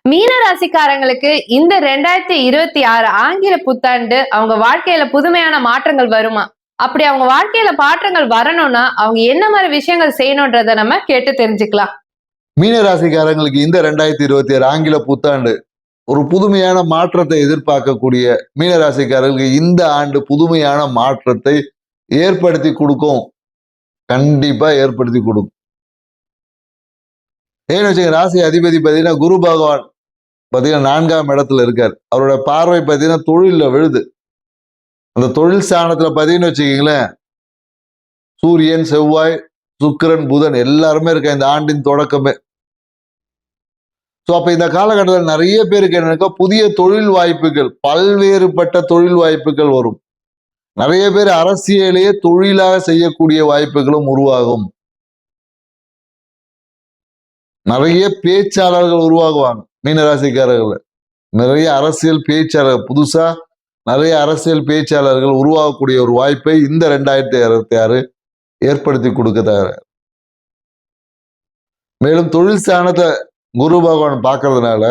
மீன ராசிக்காரங்களுக்கு இந்த 2026 ஆங்கில புத்தாண்டு அவங்க வாழ்க்கையில புதுமையான மாற்றங்கள் வருமா? அப்படி அவங்க வாழ்க்கையில மாற்றங்கள் வரணும்னா அவங்க என்ன மாதிரி விஷயங்கள் செய்யணும்ன்றத நம்ம கேட்டு தெரிஞ்சுக்கலாம். மீன ராசிக்காரங்களுக்கு இந்த 2026 ஆங்கில புத்தாண்டு ஒரு புதுமையான மாற்றத்தை எதிர்பார்க்கக்கூடிய மீன ராசிக்காரர்களுக்கு இந்த ஆண்டு புதுமையான மாற்றத்தை ஏற்படுத்தி கொடுக்கும். கண்டிப்பா ஏற்படுத்தி கொடுக்கும். ஏன்னு வச்சுக்க, ராசி அதிபதி பார்த்தீங்கன்னா குரு பகவான் பார்த்தீங்கன்னா 4ஆம் இடத்துல இருக்கார். அவரோட பார்வை பார்த்தீங்கன்னா தொழில விழுது. அந்த தொழில் ஸ்தானத்துல பார்த்தீங்கன்னு வச்சுக்கீங்களேன், சூரியன், செவ்வாய், சுக்கிரன், புதன் எல்லாருமே இருக்க இந்த ஆண்டின் தொடக்கமே. ஸோ அப்போ இந்த காலகட்டத்தில் நிறைய பேருக்கு என்னக்கா புதிய தொழில் வாய்ப்புகள், பல்வேறுபட்ட தொழில் வாய்ப்புகள் வரும். நிறைய பேர் அரசியலையே தொழிலாக செய்யக்கூடிய வாய்ப்புகளும் உருவாகும். நிறைய பேச்சாளர்கள் உருவாகுவாங்க மீனராசிக்காரர்கள். நிறைய அரசியல் பேச்சாளர், புதுசா நிறைய அரசியல் பேச்சாளர்கள் உருவாகக்கூடிய ஒரு வாய்ப்பை இந்த 2026 ஏற்படுத்தி கொடுக்கறாங்க. மேலும் தொழில் ஸ்தானத்தை குரு பகவான் பார்க்கறதுனால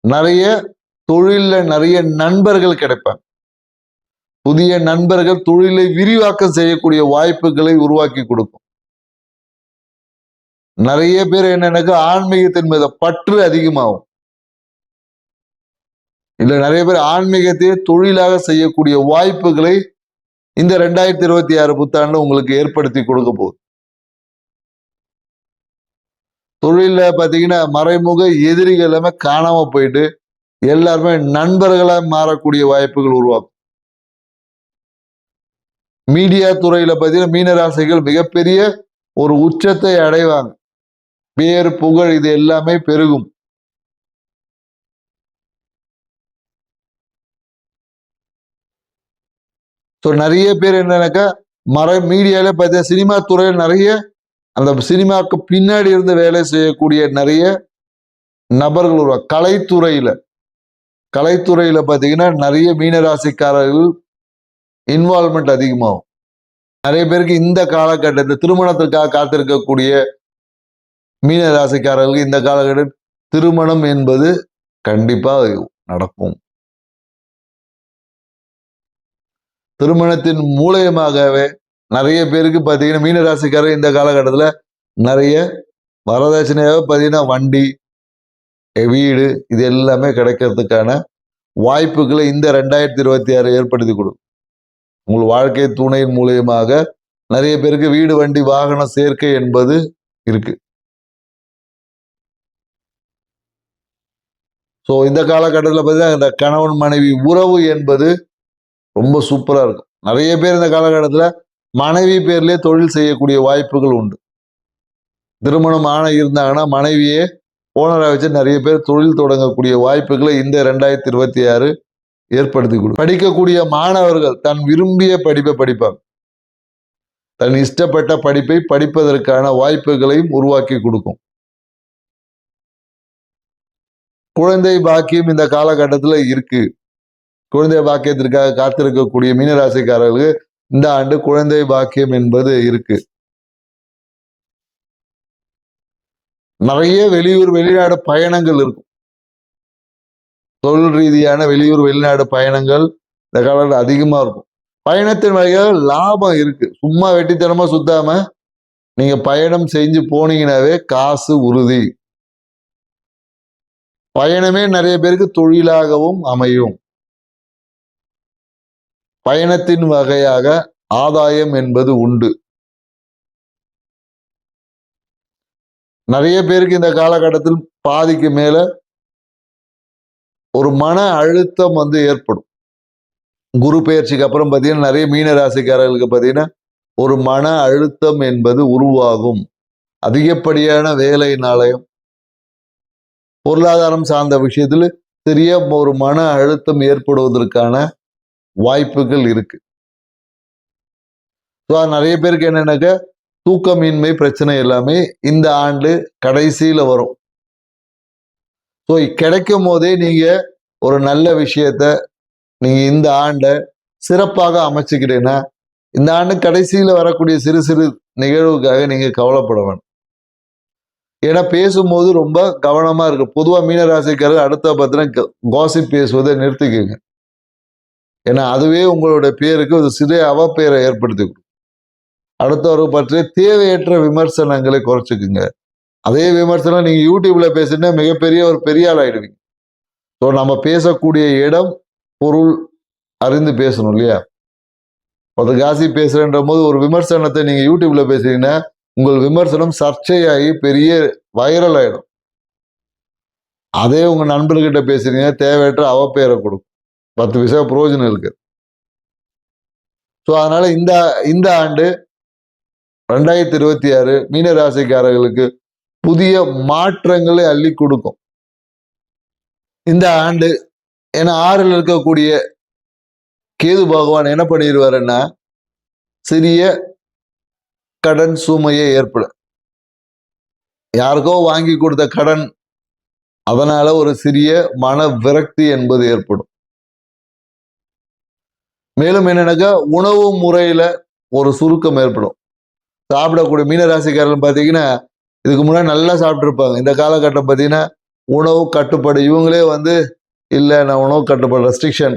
நிறைய தொழில நிறைய நண்பர்கள் கிடைப்பாங்க. புதிய நண்பர்கள் தொழிலை விரிவாக்கம் செய்யக்கூடிய வாய்ப்புகளை உருவாக்கி கொடுக்கும். நிறைய பேர் என்னன்னாக்கா ஆன்மீகத்தின் மீது பற்று அதிகமாகும். இல்ல நிறைய பேர் ஆன்மீகத்தையே தொழிலாக செய்யக்கூடிய வாய்ப்புகளை இந்த 2026 புத்தாண்டு உங்களுக்கு ஏற்படுத்தி கொடுக்க போகுது. தொழில பாத்தீங்கன்னா மறைமுக எதிரிகள் எல்லாமே காணாம போயிட்டு எல்லாருமே நண்பர்களா மாறக்கூடிய வாய்ப்புகள் உருவாக்கும். மீடியா துறையில பாத்தீங்கன்னா மீனராசிகள் மிகப்பெரிய ஒரு உச்சத்தை அடைவாங்க. பேர் புகழ் இது எல்லாமே பெருகும். ஸோ நிறைய பேர் என்னன்னாக்கா மீடியால பார்த்தீங்கன்னா சினிமா துறையில் நிறைய அந்த சினிமாவுக்கு பின்னாடி இருந்து வேலை செய்யக்கூடிய நிறைய நபர்கள் உருவாங்க. கலைத்துறையில பார்த்தீங்கன்னா நிறைய மீனராசிக்காரர்கள் இன்வால்மெண்ட் அதிகமாகும். நிறைய பேருக்கு இந்த காலகட்டத்தில் திருமணத்திற்காக காத்திருக்கக்கூடிய மீனராசிக்காரர்களுக்கு இந்த காலகட்டத்தில் திருமணம் என்பது கண்டிப்பா நடக்கும். திருமணத்தின் மூலயமாகவே நிறைய பேருக்கு பார்த்தீங்கன்னா மீனராசிக்காரர் இந்த காலகட்டத்தில் நிறைய வரதட்சணையாக பார்த்தீங்கன்னா வண்டி, வீடு இது எல்லாமே கிடைக்கிறதுக்கான வாய்ப்புகளை இந்த 2026 ஏற்படுத்தி கொடுக்கும். உங்கள் வாழ்க்கை துணையின் மூலியமாக நிறைய பேருக்கு வீடு, வண்டி, வாகன சேர்க்கை என்பது இருக்கு. ஸோ இந்த காலகட்டத்தில் பார்த்தீங்கன்னா இந்த கணவன் மனைவி உறவு என்பது ரொம்ப சூப்பரா இருக்கும். நிறைய பேர் இந்த காலகட்டத்தில் மனைவி பேர்லயே தொழில் செய்யக்கூடிய வாய்ப்புகள் உண்டு. திருமணம் இருந்தாங்கன்னா மனைவியே ஓனரா வச்சு நிறைய பேர் தொழில் தொடங்கக்கூடிய வாய்ப்புகளை இந்த 2026 ஏற்படுத்தி கொடுக்கும். படிக்கக்கூடிய மாணவர்கள் தன் விரும்பிய படிப்பை படிப்பாங்க. தன் இஷ்டப்பட்ட படிப்பை படிப்பதற்கான வாய்ப்புகளையும் உருவாக்கி கொடுக்கும். குழந்தை பாக்கியம் இந்த காலகட்டத்தில் இருக்கு. குழந்தை பாக்கியத்திற்காக காத்திருக்கக்கூடிய மீனராசிக்காரர்களுக்கு இந்த ஆண்டு குழந்தை பாக்கியம் என்பது இருக்கு. நிறைய வெளியூர் வெளிநாடு பயணங்கள் இருக்கும். தொழில் ரீதியான வெளியூர் வெளிநாடு பயணங்கள் இந்த காலத்தில் அதிகமா இருக்கும். பயணத்தின் வகையாக லாபம் இருக்கு. சும்மா வெட்டித்தனமா சுத்தாம நீங்க பயணம் செஞ்சு போனீங்கன்னாவே காசு உறுதி. பயணமே நிறைய பேருக்கு தொழிலாகவும் அமையும். பயணத்தின் வகையாக ஆதாயம் என்பது உண்டு. நிறைய பேருக்கு இந்த காலகட்டத்தில் பாதிக்கு மேல ஒரு மன அழுத்தம் ஏற்படும். குரு பெயர்ச்சிக்கு அப்புறம் பார்த்தீங்கன்னா நிறைய மீன ராசிக்காரர்களுக்கு பார்த்தீங்கன்னா ஒரு மன அழுத்தம் என்பது உருவாகும். அதிகப்படியான வேலையினாலையும் பொருளாதாரம் சார்ந்த விஷயத்தில் பெரிய ஒரு மன அழுத்தம் ஏற்படுவதற்கான வாய்ப்புகள் இருக்கு. நிறைய பேருக்கு என்னன்னாக்க தூக்கமின்மை பிரச்சனை எல்லாமே இந்த ஆண்டு கடைசியில வரும். ஸோ கிடைக்கும் போதே நீங்க ஒரு நல்ல விஷயத்த நீங்க இந்த ஆண்டை சிறப்பாக அமைச்சுக்கிட்டீங்கன்னா இந்த ஆண்டு கடைசியில வரக்கூடிய சிறு சிறு நிகழ்வுக்காக நீங்க கவலைப்பட வேணும். ஏன்னா பேசும்போது ரொம்ப கவனமா இருக்கு. பொதுவா மீனராசிக்காரர்கள் அடுத்த பார்த்தீங்கன்னா காசிப் பேசுவதை நிறுத்திக்குங்க. ஏன்னா அதுவே உங்களுடைய பேருக்கு ஒரு சிறிய அவப்பெயரை ஏற்படுத்தி கொடுக்கும். அடுத்தவரை பற்றிய தேவையற்ற விமர்சனங்களை குறைச்சிக்குங்க. அதே விமர்சனம் நீங்க யூடியூப்ல பேசினா மிகப்பெரிய ஒரு பெரிய ஆள் ஆயிடுவீங்க. ஸோ நம்ம பேசக்கூடிய இடம், பொருள் அறிந்து பேசணும் இல்லையா? ஒருத்தர் காசி பேசுறேன்ற போது ஒரு விமர்சனத்தை நீங்க யூடியூப்ல பேசுறீங்கன்னா உங்கள் விமர்சனம் சர்ச்சையாகி பெரிய வைரல் ஆயிடும். அதே உங்க நண்பர்கிட்ட பேசுறீங்க, தேவையற்ற அவப்பெயரை கொடுக்கும். 10 பைசா பிரயோஜனம் இருக்கு. ஸோ அதனால இந்த ஆண்டு 2026 மீன ராசிக்காரர்களுக்கு புதிய மாற்றங்களை அள்ளி கொடுக்கும். இந்த ஆண்டு ஏன்னா 6ல் இருக்கக்கூடிய கேது பகவான் என்ன பண்ணிடுவாருன்னா சிறிய கடன் சுமையை ஏற்படும். யாருக்கோ வாங்கி கொடுத்த கடன், அதனால ஒரு சிறிய மன விரக்தி என்பது ஏற்படும். மேலும் என்னன்னாக்கா உணவு முறையில ஒரு சுருக்கம் ஏற்படும். சாப்பிடக்கூடிய மீனராசிக்காரர்கள் பார்த்தீங்கன்னா இதுக்கு முன்னாடி நல்லா சாப்பிட்டுருப்பாங்க. இந்த காலகட்டம் பார்த்தீங்கன்னா உணவு கட்டுப்பாடு இவங்களே இல்லை நான் உணவு கட்டுப்பாடு ரெஸ்ட்ரிக்ஷன்,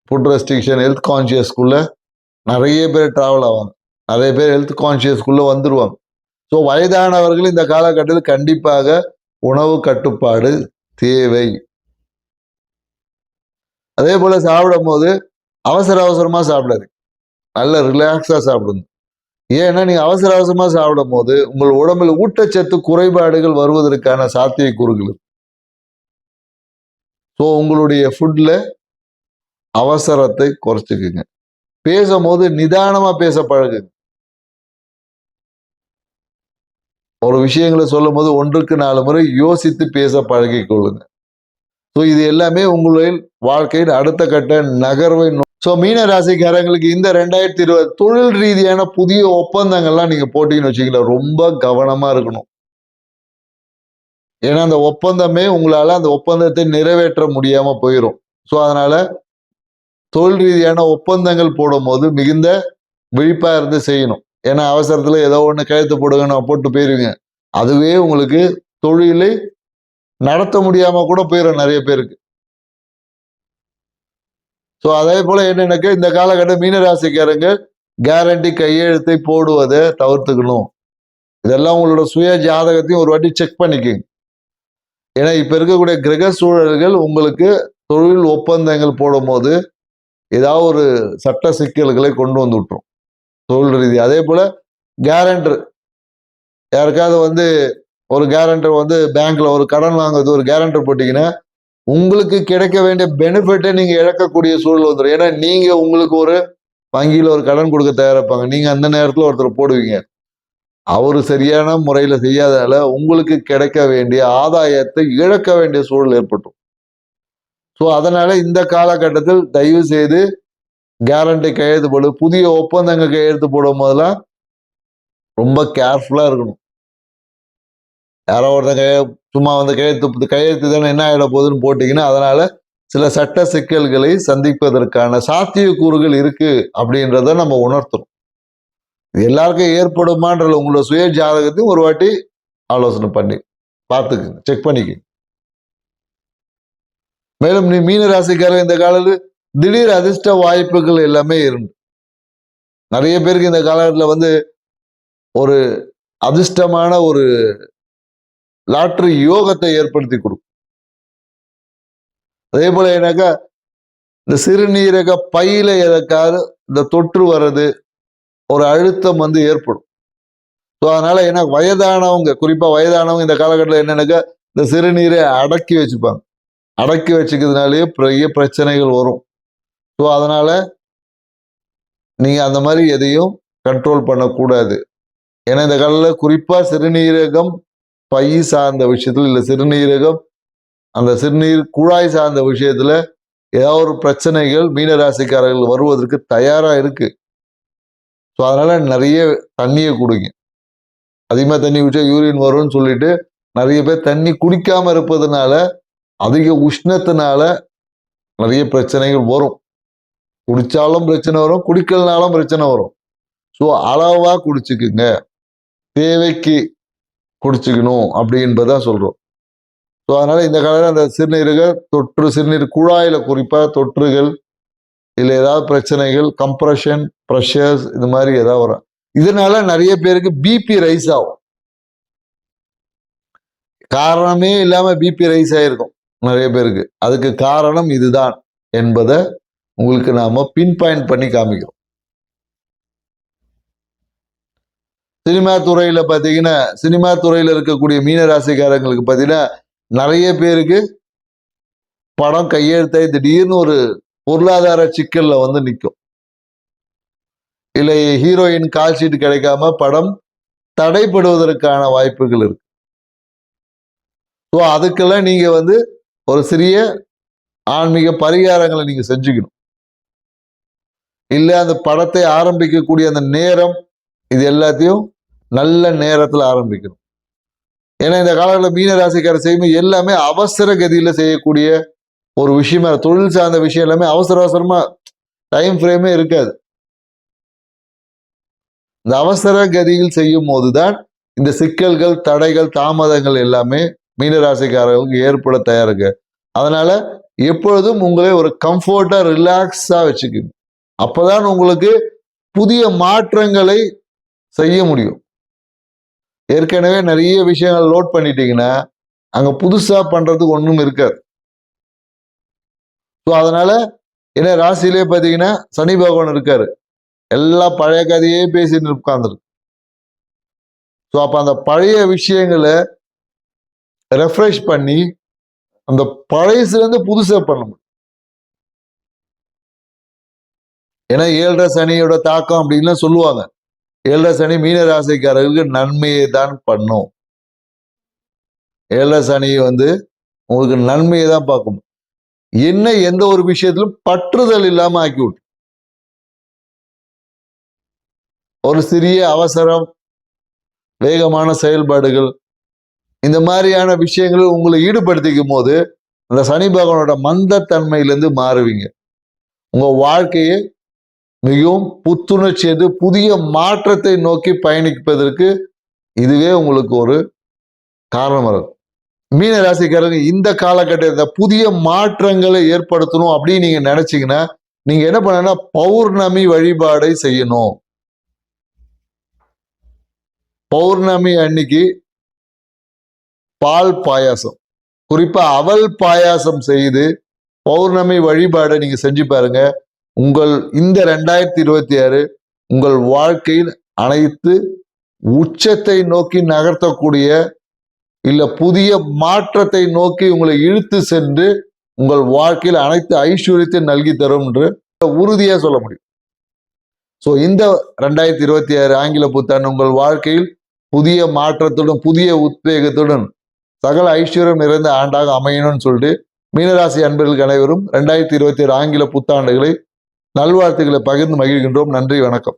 ஃபுட் ரெஸ்ட்ரிக்ஷன், ஹெல்த் கான்சியஸ்குள்ள நிறைய பேர் டிராவல் ஆவாங்க. நிறைய பேர் ஹெல்த் கான்சியஸ்குள்ள வந்துருவாங்க. ஸோ வயதானவர்கள் இந்த காலகட்டத்தில் கண்டிப்பாக உணவு கட்டுப்பாடு தேவை. அதே போல சாப்பிடும் போது அவசரமா சாப்பிடாது, நல்ல ரிலாக்ஸா சாப்பிடுங்க. ஏன்னா நீங்க அவசரமா சாப்பிடும் போது உங்கள் உடம்புல ஊட்டச்சத்து குறைபாடுகள் வருவதற்கான சாத்தியக்கூறுகள். ஸோ உங்களுடைய ஃபுட்ல அவசரத்தை குறைச்சிக்குங்க. பேசும்போது நிதானமா பேச பழகுங்க. ஒரு விஷயங்களை சொல்லும் போது 1க்கு 4 முறை யோசித்து பேச பழகிக் கொள்ளுங்க. ஸோ இது எல்லாமே உங்களுடைய வாழ்க்கையின் அடுத்த கட்ட நகர்வை. ஸோ மீன ராசிக்காரங்களுக்கு இந்த 2020 தொழில் ரீதியான புதிய ஒப்பந்தங்கள்லாம் நீங்க போட்டீங்கன்னு வச்சுக்கீங்களா, ரொம்ப கவனமா இருக்கணும். ஏன்னா அந்த ஒப்பந்தமே உங்களால அந்த ஒப்பந்தத்தை நிறைவேற்ற முடியாம போயிடும். ஸோ அதனால தொழில் ரீதியான ஒப்பந்தங்கள் போடும்போது மிகுந்த விழிப்பா இருந்து செய்யணும். ஏன்னா அவசரத்துல ஏதோ ஒண்ணு கையெழுத்து போடுங்க போட்டு போயிருவீங்க. அதுவே உங்களுக்கு தொழிலை நடத்த முடியாம கூட போயிடும் நிறைய பேருக்கு. ஸோ அதே போல என்னன்னாக்க இந்த காலகட்டம் மீனராசிக்காரங்க கேரண்டி கையெழுத்தை போடுவதை தவிர்த்துக்கணும். இதெல்லாம் உங்களோட சுய ஜாதகத்தையும் ஒரு வாட்டி செக் பண்ணிக்கோங்க. ஏன்னா இப்ப இருக்கக்கூடிய கிரக சூழல்கள் உங்களுக்கு தொழில் ஒப்பந்தங்கள் போடும் போது ஏதாவது ஒரு சட்ட சிக்கல்களை கொண்டு வந்து விட்டுரும் தொழில் ரீதி. அதே போல கேரண்டர் யாருக்காவது ஒரு கேரண்டர் பேங்க்ல ஒரு கடன் வாங்குறது ஒரு கேரண்டர் போட்டீங்கன்னா உங்களுக்கு கிடைக்க வேண்டிய பெனிஃபிட்டை நீங்க இழக்கக்கூடிய சூழல் வந்துடும். ஏன்னா நீங்க உங்களுக்கு ஒரு வங்கியில ஒரு கடன் கொடுக்க தயாரிப்பாங்க, நீங்க அந்த நேரத்துல ஒருத்தர் போடுவீங்க. அவரு சரியான முறையில செய்யாதனால உங்களுக்கு கிடைக்க வேண்டிய ஆதாயத்தை இழக்க வேண்டிய சூழல் ஏற்பட்டும். ஸோ அதனால இந்த காலகட்டத்தில் தயவு செய்து கேரண்டி கையெழுத்து போடு, புதிய ஒப்பந்தங்கள் கையெழுத்து போடும் போதெல்லாம் ரொம்ப கேர்ஃபுல்லா இருக்கணும். யாரோ ஒருத்தங்க சும்மா கையெழுத்து தானே என்ன ஆகிட போகுதுன்னு போட்டீங்கன்னா அதனால சில சட்ட சிக்கல்களை சந்திப்பதற்கான சாத்தியக்கூறுகள் இருக்கு அப்படின்றத நம்ம உணர்த்தணும். எல்லாருக்கும் ஏற்படுமான்ற உங்களோட சுய ஜாதகத்தையும் ஒரு வாட்டி ஆலோசனை பண்ணி பார்த்துக்குங்க, செக் பண்ணிக்கங்க. மேலும் நீ மீன ராசிக்காரர் இந்த காலத்தில் திடீர் அதிர்ஷ்ட வாய்ப்புகள் எல்லாமே இருந்து நிறைய பேருக்கு இந்த காலகட்டத்தில் ஒரு அதிர்ஷ்டமான ஒரு லாட்டரி யோகத்தை ஏற்படுத்தி கொடுக்கும். அதே போல என்னக்கா இந்த சிறுநீரக பையில எதற்காவது இந்த தொற்று வர்றது, ஒரு அழுத்தம் ஏற்படும். ஸோ அதனால என்ன வயதானவங்க, குறிப்பா வயதானவங்க இந்த காலகட்டத்தில் என்னன்னாக்கா இந்த சிறுநீரை அடக்கி வச்சுப்பாங்க. அடக்கி வச்சுக்கிறதுனாலேயே பெரிய பிரச்சனைகள் வரும். ஸோ அதனால நீங்க அந்த மாதிரி எதையும் கண்ட்ரோல் பண்ணக்கூடாது. ஏன்னா இந்த காலத்தில் குறிப்பா சிறுநீரகம் பை சார்ந்த விஷயத்துல, இல்லை சிறுநீரகம் அந்த சிறுநீர் குழாய் சார்ந்த விஷயத்துல ஏதாவது ஒரு பிரச்சனைகள் மீனராசிக்காரர்கள் வருவதற்கு தயாரா இருக்கு. ஸோ அதனால நிறைய தண்ணியை குடிங்க. அதிகமா தண்ணி குடிச்சா யூரின் வரும்னு சொல்லிட்டு நிறைய பேர் தண்ணி குடிக்காம இருப்பதுனால அதிக உஷ்ணத்தினால நிறைய பிரச்சனைகள் வரும். குடிச்சாலும் பிரச்சனை வரும், குடிக்கலனாலும் பிரச்சனை வரும். ஸோ அளவா குடிச்சுக்குங்க. தேவைக்கு குடிச்சுக்கணும் அப்படின்றதான் சொல்றோம். ஸோ அதனால இந்த காலத்தில் அந்த சிறுநீரக தொற்று, சிறுநீர் குழாயில குறிப்பா தொற்றுகள், இல்லை ஏதாவது பிரச்சனைகள், கம்ப்ரெஷன், ப்ரெஷர்ஸ், இது மாதிரி ஏதாவது வரும். இதனால நிறைய பேருக்கு பிபி ரைஸ் ஆகும். காரணமே இல்லாம பிபி ரைஸ் ஆயிருக்கும் நிறைய பேருக்கு. அதுக்கு காரணம் இதுதான் என்பதை உங்களுக்கு நாம பின் பாயிண்ட் பண்ணி காமிக்கிறோம். சினிமா துறையில பாத்தீங்கன்னா, சினிமா துறையில இருக்கக்கூடிய மீனராசிக்காரங்களுக்கு பாத்தீங்கன்னா, நிறைய பேருக்கு படம் கையெழுத்தாய் திடீர்னு ஒரு பொருளாதார சிக்கல்ல வந்து நிற்கும். இல்லை ஹீரோயின் கால் ஷீட் கிடைக்காம படம் தடைப்படுவதற்கான வாய்ப்புகள் இருக்கு. ஸோ அதுக்கெல்லாம் நீங்க வந்து ஒரு சிறிய ஆன்மீக பரிகாரங்களை நீங்க செஞ்சுக்கணும். இல்லை அந்த படத்தை ஆரம்பிக்கக்கூடிய அந்த நேரம், இது எல்லாத்தையும் நல்ல நேரத்தில் ஆரம்பிக்கணும். ஏன்னா இந்த காலத்தில் மீனராசிக்காரர் செய்யும் எல்லாமே அவசர கதியில செய்யக்கூடிய ஒரு விஷயமா, தொழில் சார்ந்த விஷயம் எல்லாமே அவசர அவசரமா, டைம் ஃப்ரேமே இருக்காது. இந்த அவசர கதியில் செய்யும் போதுதான் இந்த சிக்கல்கள், தடைகள், தாமதங்கள் எல்லாமே மீனராசிக்காரர்களுக்கு ஏற்பட தயாரிக்க. அதனால எப்பொழுதும் உங்களை ஒரு கம்ஃபர்ட்டா, ரிலாக்ஸா வச்சுக்கோங்க. அப்பதான் உங்களுக்கு புதிய மாற்றங்களை செய்ய முடியும். ஏற்கனவே நிறைய விஷயங்கள் லோட் பண்ணிட்டீங்கன்னா அங்க புதுசா பண்றதுக்கு ஒண்ணும் இருக்காது. ஸோ அதனால என்ன, ராசியிலே பார்த்தீங்கன்னா சனி பகவான் இருக்காரு, எல்லாம் பழைய கதையே பேசிட்டு உட்கார்ந்துருக்கு. ஸோ அப்ப அந்த பழைய விஷயங்களை ரெஃப்ரெஷ் பண்ணி அந்த பழையசுல இருந்து புதுசா பண்ண முடியும். ஏன்னா 7.5 சனியோட தாக்கம் அப்படின்லாம் சொல்லுவாங்க. 7.5 சனி மீன ராசிக்காரர்களுக்கு நன்மையை தான் பண்ணும். 7.5 சனி வந்து உங்களுக்கு நன்மையை தான் பார்க்கும். என்ன, எந்த ஒரு விஷயத்திலும் பற்றுதல் இல்லாம ஆக்கி விட்டு, ஒரு சிறிய அவசரம், வேகமான செயல்பாடுகள், இந்த மாதிரியான விஷயங்கள் உங்களை ஈடுபடுத்திக்கும் போது அந்த சனி பகவானோட மந்தத்தன்மையிலிருந்து மாறுவீங்க. உங்க வாழ்க்கையை மிகவும் புத்துணர்ச்சி என்று புதிய மாற்றத்தை நோக்கி பயணிப்பதற்கு இதுவே உங்களுக்கு ஒரு காரணம் இருக்கும். மீன ராசிக்காரங்க இந்த காலகட்டத்தில் புதிய மாற்றங்களை ஏற்படுத்தணும் அப்படின்னு நீங்க நினைச்சீங்கன்னா நீங்க என்ன பண்ணணும்னா பௌர்ணமி வழிபாடை செய்யணும். பௌர்ணமி அன்னைக்கு பால் பாயாசம், குறிப்பா அவல் பாயாசம் செய்து பௌர்ணமி வழிபாடை நீங்க செஞ்சு பாருங்க. உங்கள் இந்த 2026 உங்கள் வாழ்க்கையில் அனைத்து உச்சத்தை நோக்கி நகர்த்தக்கூடிய, இல்ல புதிய மாற்றத்தை நோக்கி உங்களை இழுத்து சென்று உங்கள் வாழ்க்கையில் அனைத்து ஐஸ்வர்யத்தை நல்கி தரும் என்று உறுதியா சொல்ல முடியும். ஸோ இந்த 2026 ஆங்கில புத்தாண்டு உங்கள் வாழ்க்கையில் புதிய மாற்றத்துடன், புதிய உத்வேகத்துடன், சகல ஐஸ்வர்யம் நிறைந்த ஆண்டாக அமையணும்னு சொல்லிட்டு மீனராசி அன்பர்களுக்கு அனைவரும் 2026 ஆங்கில புத்தாண்டுகளை நல்வாழ்த்துக்களை பகிர்ந்து மகிழ்கின்றோம். நன்றி, வணக்கம்.